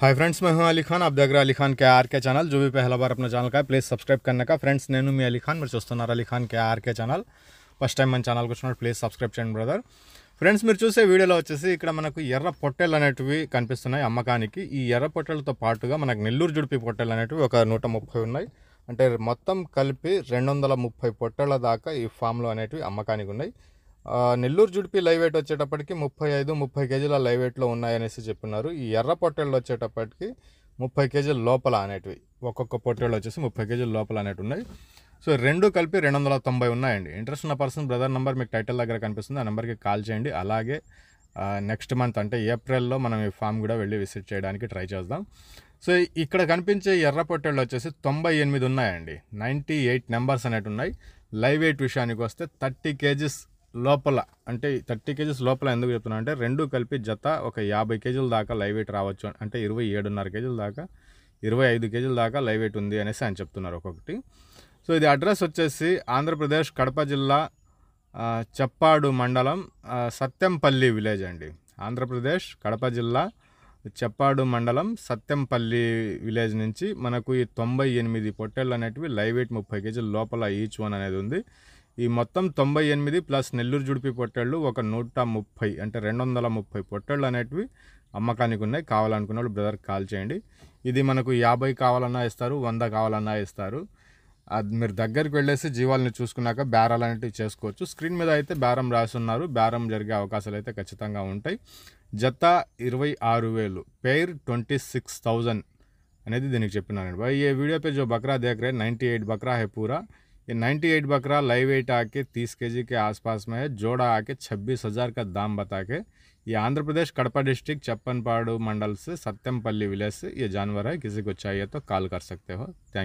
Hi friends, मैं हूं अली खान। आप देख रहे हैं अली खान के आर के चैनल। जो भी पहला बार अपना ఛానల్ का प्लीज़ सब्सक्राइब करने का। ఫ్రెండ్స్, నేను మీ అలీ ఖాన్, మీరు చూస్తున్నారు అలీ ఖాన్ కే ఆర్కే ఛానల్। ఫస్ట్ టైం మన ఛానల్కి వచ్చినప్పుడు ప్లీజ్ సబ్స్క్రైబ్ చేయండి బ్రదర్। ఫ్రెండ్స్, మీరు చూసే వీడియోలో వచ్చేసి ఇక్కడ మనకు ఎర్ర పొట్టేలు అనేటివి కనిపిస్తున్నాయి అమ్మకానికి। ఈ ఎర్ర పొట్టేలతో పాటుగా మనకు నెల్లూరు జుడిపి పొట్టేలు అనేటివి ఒక 130 ఉన్నాయి। అంటే మొత్తం కలిపి 230 పొట్టేళ్ల దాకా ఈ ఫామ్లో అనేటివి అమ్మకానికి ఉన్నాయి। నెల్లూరు జుడిపి లైవ్ వెయిట్ వచ్చేటప్పటికి 35-30 కేజీల లైవ్ వెయిట్లో ఉన్నాయనేసి చెప్పినారు। ఈ ఎర్ర పొట్టేళ్ళు వచ్చేటప్పటికి 30 కేజీల లోపల అనేటివి, ఒక్కొక్క పొట్టేళ్ళు వచ్చేసి 30 కేజీల లోపల అనేటివి ఉన్నాయి। సో రెండు కలిపి 290 ఉన్నాయండి। ఇంట్రెస్ట్ ఉన్న పర్సన్ బ్రదర్ నెంబర్ మీకు టైటిల్ దగ్గర కనిపిస్తుంది, ఆ నెంబర్కి కాల్ చేయండి। అలాగే నెక్స్ట్ మంత్ అంటే ఏప్రిల్లో మనం ఈ ఫామ్ కూడా వెళ్ళి విజిట్ చేయడానికి ట్రై చేద్దాం। సో ఇక్కడ కనిపించే ఎర్ర పొట్టేళ్ళు వచ్చేసి 98 ఉన్నాయండి। 98 నెంబర్స్ అనేవి ఉన్నాయి। లైవ్ వెయిట్ విషయానికి వస్తే 30 కేజీస్ లోపల, అంటే 30 కేజీస్ లోపల ఎందుకు చెప్తున్నా అంటే రెండు కలిపి జత ఒక 50 కేజీల దాకా లైవ్ వెయిట్ రావచ్చు। అంటే 27.5 కేజీల దాకా 25 కేజీల దాకా లైవ్ వెయిట్ ఉంది అనేసి ఆయన చెప్తున్నారు ఒక్కొక్కటి। సో ఇది అడ్రస్ వచ్చేసి ఆంధ్రప్రదేశ్ కడప జిల్లా చెప్పాడు మండలం సత్యంపల్లి విలేజ్ అండి। ఆంధ్రప్రదేశ్ కడప జిల్లా చెప్పాడు మండలం సత్యంపల్లి విలేజ్ నుంచి మనకు ఈ 98 పొట్టేళ్ళు అనేటివి లైవ్ వెయిట్ 30 కేజీల లోపల ఈచ్ వన్ అనేది ఉంది। ఈ మొత్తం 98 ప్లస్ నెల్లూరు జుడిపి పొట్టేళ్ళు ఒక 130 అంటే 230 పొట్టేళ్ళు అనేటివి అమ్మకానికి ఉన్నాయి। కావాలనుకున్న వాళ్ళు బ్రదర్కి కాల్ చేయండి। ఇది మనకు 50 కావాలన్నా ఇస్తారు, 100 కావాలన్నా ఇస్తారు। అది మీరు దగ్గరికి వెళ్ళేసి జీవాలని చూసుకున్నాక బేరాలు అనేటివి చేసుకోవచ్చు। స్క్రీన్ మీద అయితే బేరం రాసున్నారు, బేరం జరిగే అవకాశాలు అయితే ఖచ్చితంగా ఉంటాయి। జత 26,000, पेयर 26,000 అనేది దీనికి చెప్పినానండి। भाई ये वीडियो पे जो बकरा देख रहे हैं 98 बकरा है पूरा। ये 98 बकरा लाइव वेट आके 30 केजी के आसपास में है। जोड़ा आके 26,000 का दाम बता के ये आंध्र प्रदेश कड़पा डिस्ट्रिक्ट चप्पनपाड़ू मंडल से सत्यमपल्ली विलेज से ये जानवर है। किसी को चाहिए तो कॉल कर सकते हो। Thank you.